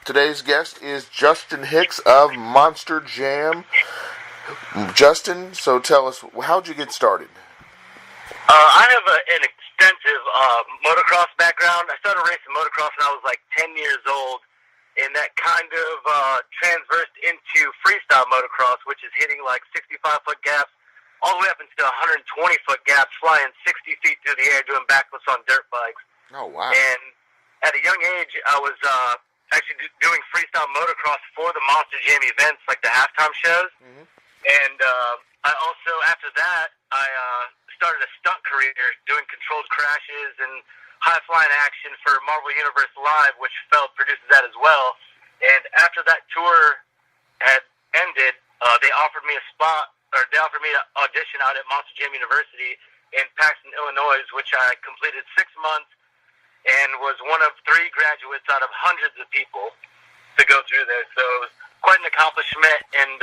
Today's guest is Justin Hicks of Monster Jam. Justin, so tell us, how'd you get started? I have an extensive motocross background. I started racing motocross when I was like 10 years old, and that kind of transversed into freestyle motocross, which is hitting like 65-foot gaps all the way up into 120-foot gaps, flying 60 feet through the air, doing backflips on dirt bikes. Oh, wow. And at a young age, I was actually doing freestyle motocross for the Monster Jam events, like the halftime shows. Mm-hmm. And I also, after that, I started a stunt career doing controlled crashes and high-flying action for Marvel Universe Live, which Feld produces that as well. And after that tour had ended, they offered me to audition out at Monster Jam University in Paxton, Illinois, which I completed 6 months and was one of 3 graduates out of hundreds of people to go through there. So it was quite an accomplishment and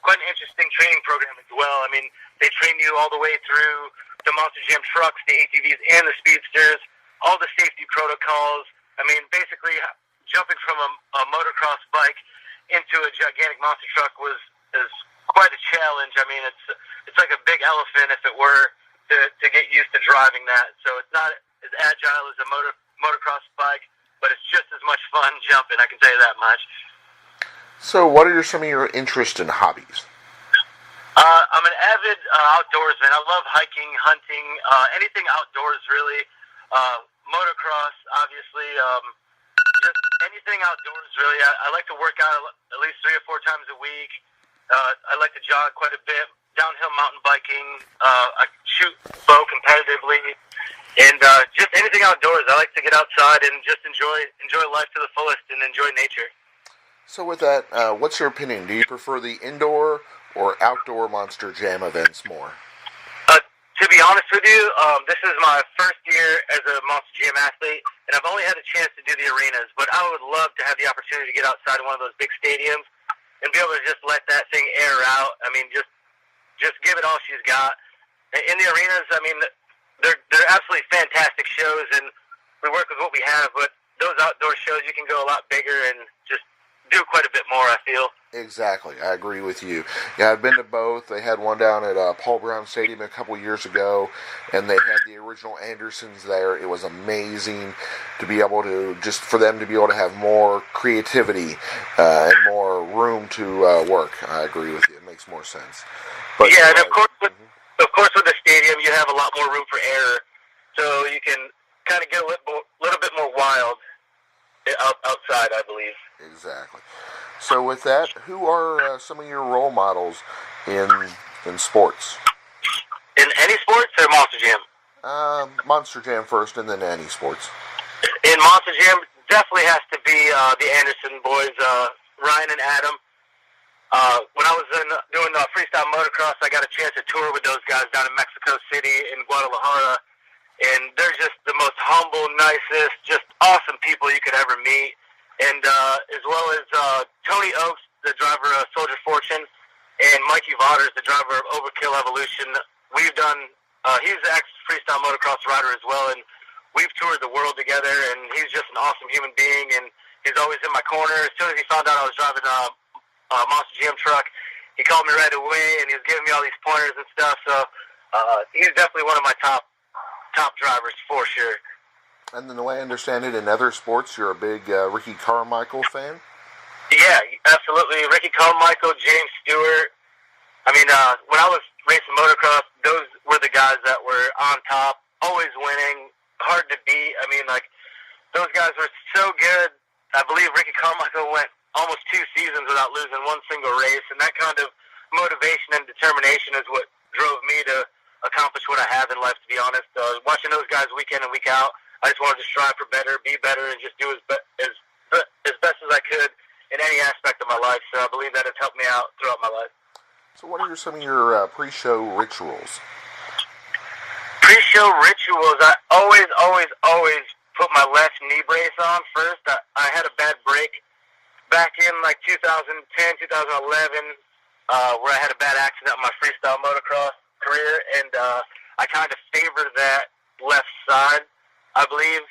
quite an interesting training program as well. I mean, they train you all the way through the Monster Jam trucks, the ATVs, and the speedsters, all the safety protocols. I mean, basically jumping from a motocross bike into a gigantic monster truck is quite a challenge. I mean, it's like a big elephant if it were to get used to driving that. So it's not as agile as a motocross bike, but it's just as much fun jumping, I can tell you that much. So what are some of your interests and hobbies? I'm an avid outdoorsman. I love hiking, hunting, anything outdoors, really. Motocross, obviously, just anything outdoors, really. I like to work out at least 3 or 4 times a week. I like to jog quite a bit, downhill mountain biking. I shoot bow competitively, and just anything outdoors. I like to get outside and just enjoy life to the fullest and enjoy nature. So with that, what's your opinion? Do you prefer the indoor or outdoor Monster Jam events more? To be honest with you, this is my first year as a Monster Jam athlete, and I've only had a chance to do the arenas, but I would love to have the opportunity to get outside of one of those big stadiums and be able to just let that thing air out. I mean, just give it all she's got. In the arenas, I mean, they're absolutely fantastic shows, and we work with what we have, but those outdoor shows, you can go a lot bigger and just do quite a bit more, I feel. Exactly. I agree with you. Yeah, I've been to both. They had one down at Paul Brown Stadium a couple years ago, and they had the original Andersons there. It was amazing to be able to, just for them to be able to have more creativity and more room to work. I agree with you. It makes more sense. But, yeah, and of course with the stadium, you have a lot more room for error, so you can kind of get a little bit more wild outside, I believe. Exactly. So with that, who are some of your role models in sports? In any sports or Monster Jam? Monster Jam first, and then any sports. In Monster Jam, definitely has to be the Anderson boys, Ryan and Adam. When I was doing freestyle motocross, I got a chance to tour with those guys down in Mexico City and Guadalajara, and they're just the most humble, nicest, just awesome people you could ever meet. And as well as Tony Oaks, the driver of Soldier Fortune, and Mikey Vaughters, the driver of Overkill Evolution. We've done, he's an ex-freestyle motocross rider as well, and we've toured the world together, and he's just an awesome human being, and he's always in my corner. As soon as he found out I was driving a Monster Jam truck, he called me right away, and he was giving me all these pointers and stuff, so he's definitely one of my top drivers for sure. And then the way I understand it, in other sports, you're a big Ricky Carmichael fan? Yeah, absolutely. Ricky Carmichael, James Stewart. I mean, when I was racing motocross, those were the guys that were on top, always winning, hard to beat. I mean, like, those guys were so good. I believe Ricky Carmichael went almost 2 seasons without losing one single race, and that kind of motivation and determination is what drove me to accomplish what I have in life, to be honest. Watching those guys week in and week out, I just wanted to strive for better, be better, and just do as best as I could in any aspect of my life. So I believe that has helped me out throughout my life. So what are some of your pre-show rituals? Pre-show rituals, I always put my left knee brace on first. I had a bad break back in like 2010, 2011, where I had a bad accident on my freestyle motocross career, and I kind of favored that left side, I believe.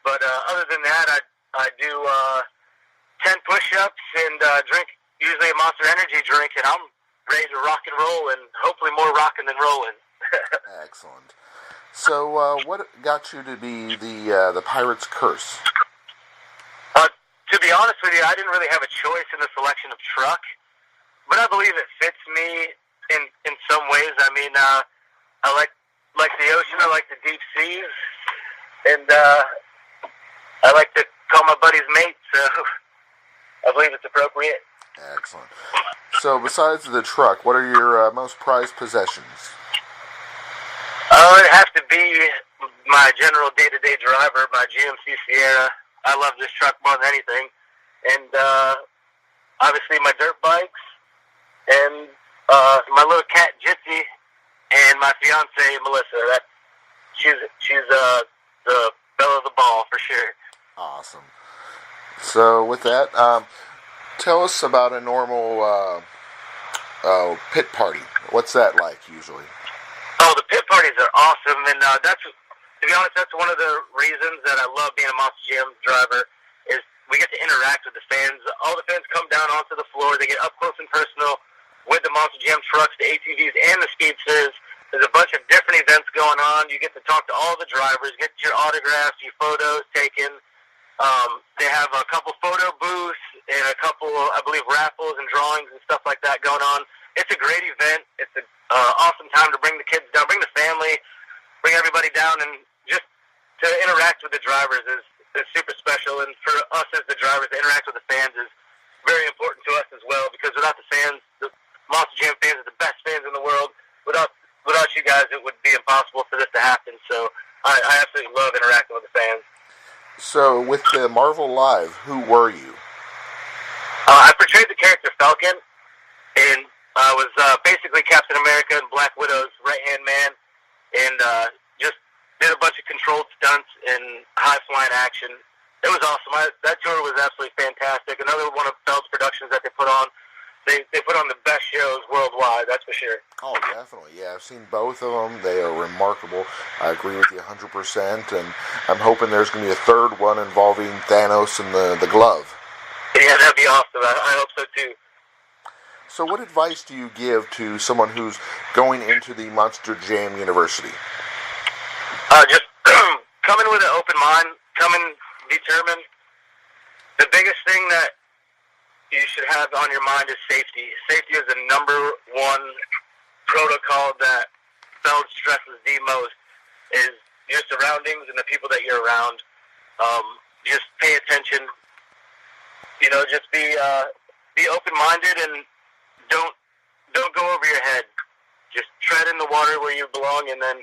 But other than that, I do 10 push-ups and drink usually a Monster Energy drink, and I'm ready to rock and roll, and hopefully more rocking than rolling. Excellent. So, what got you to be the Pirate's Curse? To be honest with you, I didn't really have a choice in the selection of truck, but I believe it fits me in some ways. I mean, I like the ocean, I like the deep seas, and I like to call my buddies mate, so I believe it's appropriate. Excellent. So, besides the truck, what are your most prized possessions? It'd have to be my general day-to-day driver, my GMC Sierra. I love this truck more than anything. And obviously my dirt bikes, and my little cat Jitsi, and my fiance Melissa. She's the belle of the ball for sure. Awesome. So with that, tell us about a normal pit party. What's that like usually? Oh, the pit parties are awesome, and to be honest, that's one of the reasons that I love being a Monster Jam driver, is we get to interact with the fans. All the fans come down onto the floor. They get up close and personal with the Monster Jam trucks, the ATVs, and the speedsters. There's a bunch of different events going on. You get to talk to all the drivers, get your autographs, your photos taken. They have a couple photo booths and a couple, I believe, raffles and drawings and stuff like that going on. It's a great event. It's an awesome time to bring the kids down, bring the family, bring everybody down, and just to interact with the drivers is super special. And for us as the drivers, to interact with the fans is very important to us as well, because without the fans, the Monster Jam fans are the best fans in the world. Without you guys, it would be impossible for this to happen. So I absolutely love interacting with the fans. So with the Marvel Live, who were you? I portrayed the character Falcon, and I was basically Captain America and Black Widow's right-hand man, and just did a bunch of controlled stunts and high-flying action. It was awesome. That tour was absolutely fantastic. Another one of Feld's productions that they put on. They put on the best shows worldwide, that's for sure. Oh, definitely. Yeah, I've seen both of them. They are remarkable. I agree with you 100%, and I'm hoping there's going to be a third one involving Thanos and the glove. Yeah, that'd be awesome. I hope so, too. So what advice do you give to someone who's going into the Monster Jam University? Just come in with an open mind, come in determined. The biggest thing that you should have on your mind is safety. Safety is the number one protocol that Feld stresses the most, is your surroundings and the people that you're around. Just pay attention. Just be open-minded, and don't go over your head. Just tread in the water where you belong, and then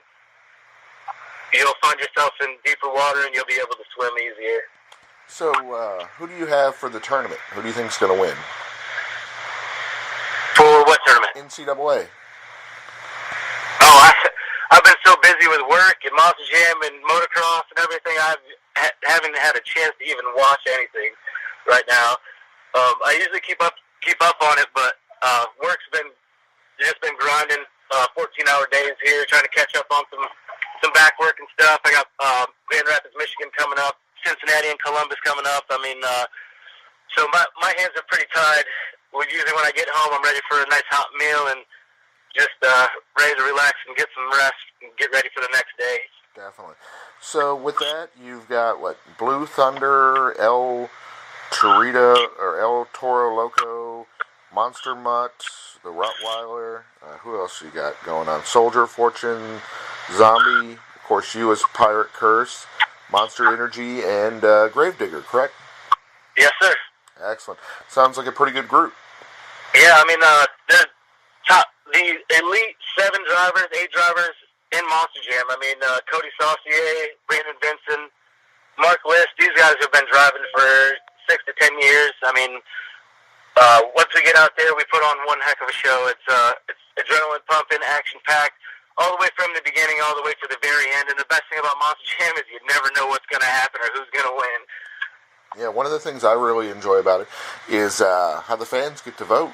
you'll find yourself in deeper water, and you'll be able to swim easier. So, who do you have for the tournament? Who do you think's going to win? For what tournament? NCAA. Oh, I've been so busy with work and Monster Jam and motocross and everything, I haven't had a chance to even watch anything right now. I usually keep up on it, but work's been grinding 14-hour days here, trying to catch up on some back work and stuff. I got Grand Rapids, Michigan coming up, Cincinnati and Columbus coming up. I mean, so my hands are pretty tied. Well, usually when I get home, I'm ready for a nice hot meal and just ready to relax and get some rest and get ready for the next day. Definitely. So with that, you've got Blue Thunder, El Toro Loco, Monster Mutt, the Rottweiler. Who else you got going on? Soldier Fortune, Zombie, of course you as Pirate Curse, Monster Energy, and Gravedigger, correct? Yes, sir. Excellent. Sounds like a pretty good group. Yeah, I mean, the elite 8 drivers in Monster Jam. I mean, Cody Saucier, Brandon Vinson, Mark List, these guys have been driving for 6 to 10 years. I mean, once we get out there, we put on one heck of a show. It's adrenaline pumping, action packed, all the way from the beginning all the way to the very end. And the best thing about Monster Jam is you never know what's going to happen or who's going to win. Yeah, one of the things I really enjoy about it is how the fans get to vote.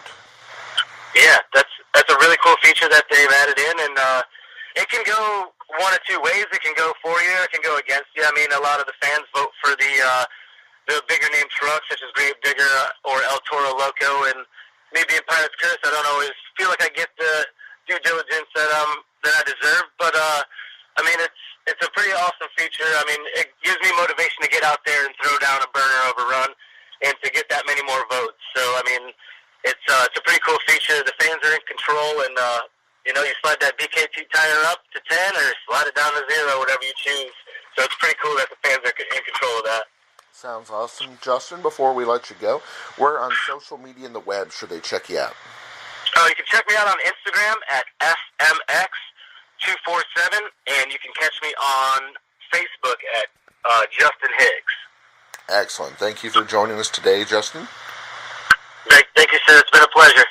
Yeah, that's a really cool feature that they've added in, and it can go one of two ways. It can go for you, or it can go against you. I mean, a lot of the fans vote for the the bigger name trucks such as Gravedigger or El Toro Loco, and me being Pirate's Curse, I don't always feel like I get the due diligence that I deserve. But I mean, it's a pretty awesome feature. I mean, it gives me motivation to get out there and throw down a burner of a run, and to get that many more votes. So I mean, it's a pretty cool feature. The fans are in control, and you know, you slide that BKT tire up to 10 or slide it down to 0, whatever you choose. So it's pretty cool that the fans are in control of that. Sounds awesome. Justin, before we let you go, where on social media and the web should they check you out? You can check me out on Instagram at FMX247, and you can catch me on Facebook at Justin Hicks. Excellent. Thank you for joining us today, Justin. Thank you, sir. It's been a pleasure.